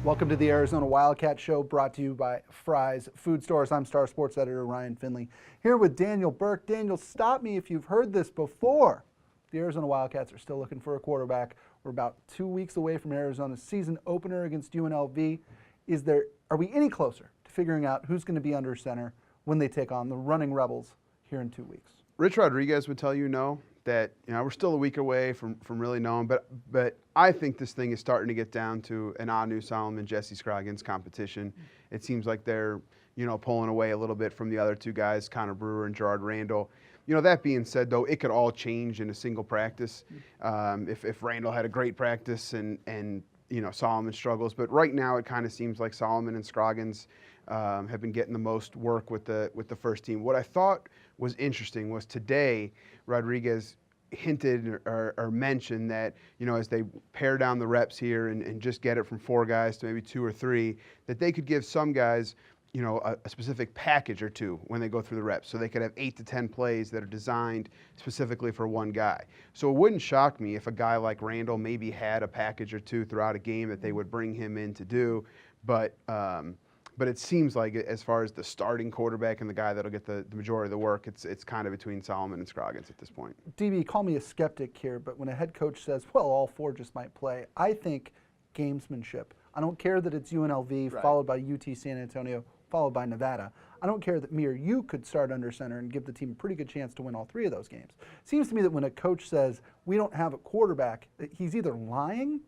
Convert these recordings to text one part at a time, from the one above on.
Welcome to the Arizona Wildcat Show, brought to you by Fry's Food Stores. I'm Star Sports Editor Ryan Finley, here with Daniel Burke. Daniel, stop me if you've heard this before. The Arizona Wildcats are still looking for a quarterback. We're about 2 weeks away from Arizona's season opener against UNLV. Are we any closer to figuring out who's going to be under center when they take on the running Rebels here in 2 weeks? Rich Rodriguez would tell you no, that we're still a week away from really knowing, but I think this thing is starting to get down to an Anu Solomon, Jesse Scroggins competition. It seems like they're pulling away a little bit from the other two guys, Connor Brewer and Gerald Randall. That being said, though, it could all change in a single practice. If Randall had a great practice and Solomon struggles, but right now it kind of seems like Solomon and Scroggins have been getting the most work with the first team. What I thought was interesting was today Rodriguez hinted or mentioned that as they pare down the reps here and just get it from 4 guys to maybe 2 or 3, that they could give some guys a specific package or 2 when they go through the reps. So they could have 8 to 10 plays that are designed specifically for one guy. So it wouldn't shock me if a guy like Randall maybe had a package or 2 throughout a game that they would bring him in to do. But it seems like, as far as the starting quarterback and the guy that'll get the majority of the work, it's kind of between Solomon and Scroggins at this point. DB, call me a skeptic here, but when a head coach says, well, all 4 just might play, I think gamesmanship. I don't care that it's UNLV, Right, followed by UT San Antonio, followed by Nevada. I don't care that me or you could start under center and give the team a pretty good chance to win all 3 of those games. It seems to me that when a coach says, we don't have a quarterback, he's either lying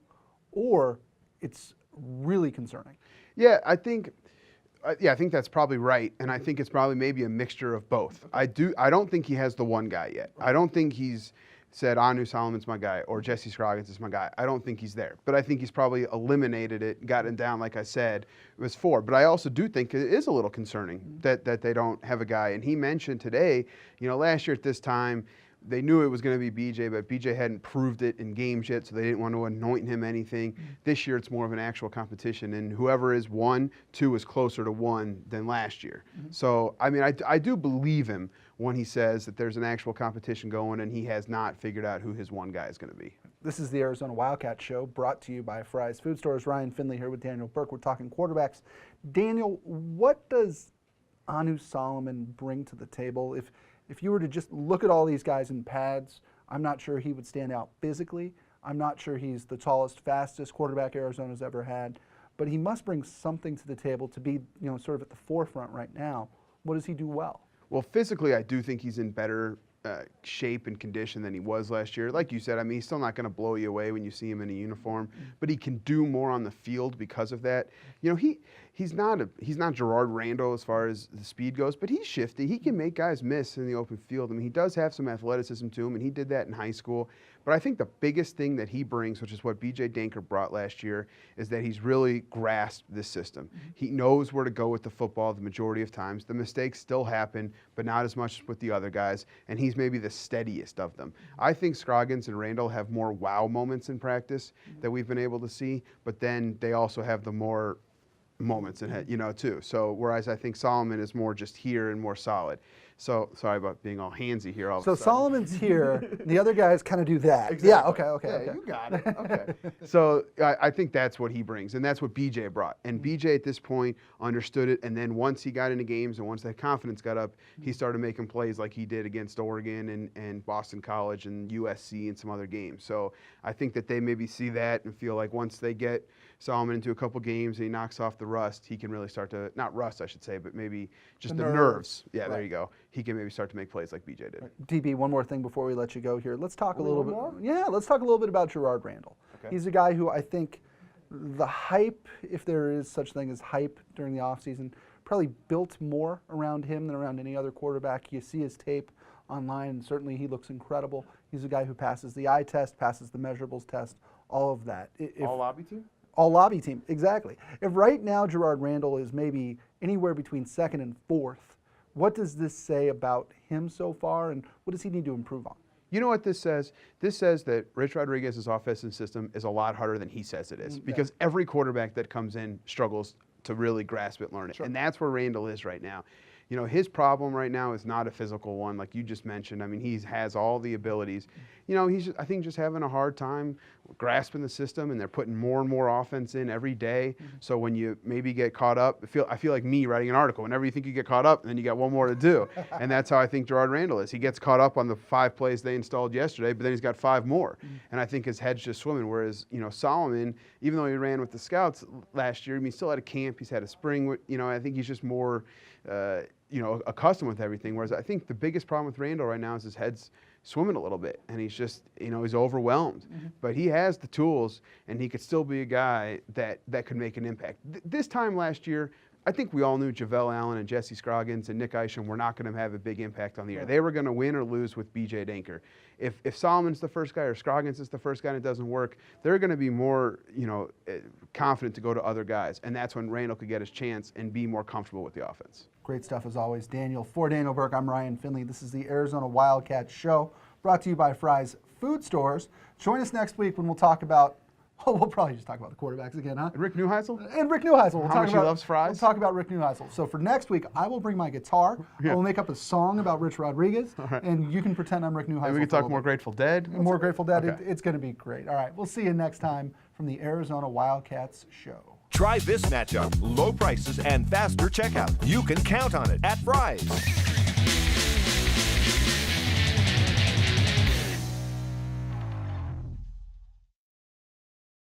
or it's really concerning. Yeah, I think that's probably right, and I think it's probably maybe a mixture of both. I don't think he has the one guy yet. I don't think he's said Anu Solomon's my guy or Jesse Scroggins is my guy. I don't think he's there, but I think he's probably eliminated it, gotten down, like I said, it was 4. But I also do think it is a little concerning that they don't have a guy. And he mentioned today, last year at this time, they knew it was going to be BJ, but BJ hadn't proved it in games yet, so they didn't want to anoint him anything. This year, it's more of an actual competition, and whoever is 1, 2 is closer to 1 than last year. So, I do believe him when he says that there's an actual competition going, and he has not figured out who his one guy is going to be. This is the Arizona Wildcat Show, brought to you by Fry's Food Stores. Ryan Finley here with Daniel Burke. We're talking quarterbacks. Daniel, what does Anu Solomon bring to the table? If you were to just look at all these guys in pads, I'm not sure he would stand out physically. I'm not sure he's the tallest, fastest quarterback Arizona's ever had, but he must bring something to the table to be, sort of at the forefront right now. What does he do well? Well, physically, I do think he's in better shape and condition than he was last year. Like you said, he's still not going to blow you away when you see him in a uniform, but he can do more on the field because of that. He's not Gerard Randall as far as the speed goes, but he's shifty. He can make guys miss in the open field. He does have some athleticism to him, and he did that in high school. But I think the biggest thing that he brings, which is what B.J. Danker brought last year, is that he's really grasped this system. He knows where to go with the football the majority of times. The mistakes still happen, but not as much with the other guys, and he's maybe the steadiest of them. I think Scroggins and Randall have more wow moments in practice that we've been able to see, but then they also have the more moments too. So whereas I think Solomon is more just here and more solid. So sorry about being all handsy here all of a sudden. Solomon's here. The other guys kind of do that. Exactly. Yeah, okay. Yeah, you got it. Okay. So I think that's what he brings, and that's what BJ brought. And BJ at this point understood it, and then once he got into games and once that confidence got up, he started making plays like he did against Oregon and Boston College and USC and some other games. So I think that they maybe see that and feel like once they get Solomon into a couple games and he knocks off the rust, he can really start to, not rust I should say, but maybe just the nerves. Yeah, right. There you go. He can maybe start to make plays like BJ did. Right. DB, one more thing before we let you go here. Let's talk a little bit. More? Yeah, let's talk a little bit about Gerard Randall. Okay. He's a guy who I think the hype, if there is such thing as hype during the offseason, probably built more around him than around any other quarterback. You see his tape online, and certainly he looks incredible. He's a guy who passes the eye test, passes the measurables test, all of that. All lobby team? All lobby team, exactly. If right now Gerard Randall is maybe anywhere between 2nd and 4th, what does this say about him so far, and what does he need to improve on? You know what this says? This says that Rich Rodriguez's offensive system is a lot harder than he says it is, because every quarterback that comes in struggles to really grasp it, learn it. Sure. And that's where Randall is right now. You know, his problem right now is not a physical one, like you just mentioned. I mean, he has all the abilities. You know, he's, I think, just having a hard time grasping the system, and they're putting more and more offense in every day. So when you maybe get caught up, I feel like me writing an article. Whenever you think you get caught up, and then you got one more to do. And that's how I think Gerald Randall is. He gets caught up on the 5 plays they installed yesterday, but then he's got 5 more. And I think his head's just swimming. Whereas, you know, Solomon, even though he ran with the scouts last year, I mean, he still had a camp. He's had a spring. You know, I think he's just more, you know, accustomed with everything. Whereas I think the biggest problem with Randall right now is his head's swimming a little bit, and he's just, you know, he's overwhelmed. But he has the tools, and he could still be a guy that could make an impact. This time last year, I think we all knew Javell Allen and Jesse Scroggins and Nick Isham were not going to have a big impact on the year. They were going to win or lose with B.J. Denker. If Solomon's the first guy or Scroggins is the first guy and it doesn't work, they're going to be more, you know, confident to go to other guys. And that's when Randall could get his chance and be more comfortable with the offense. Great stuff as always, Daniel. For Daniel Burke, I'm Ryan Finley. This is the Arizona Wildcats Show, brought to you by Fry's Food Stores. Join us next week when we'll talk about, we'll probably just talk about the quarterbacks again, huh? And Rick Neuheisel? And Rick Neuheisel. We'll How talk much about, he loves fries? We'll talk about Rick Neuheisel. So for next week, I will bring my guitar. I will make up a song about Rich Rodriguez, and you can pretend I'm Rick Neuheisel. And we can talk more Grateful Dead. More Grateful Dead. Okay. It's going to be great. All right, we'll see you next time from the Arizona Wildcats Show. Try this matchup. Low prices and faster checkout. You can count on it at Fry's.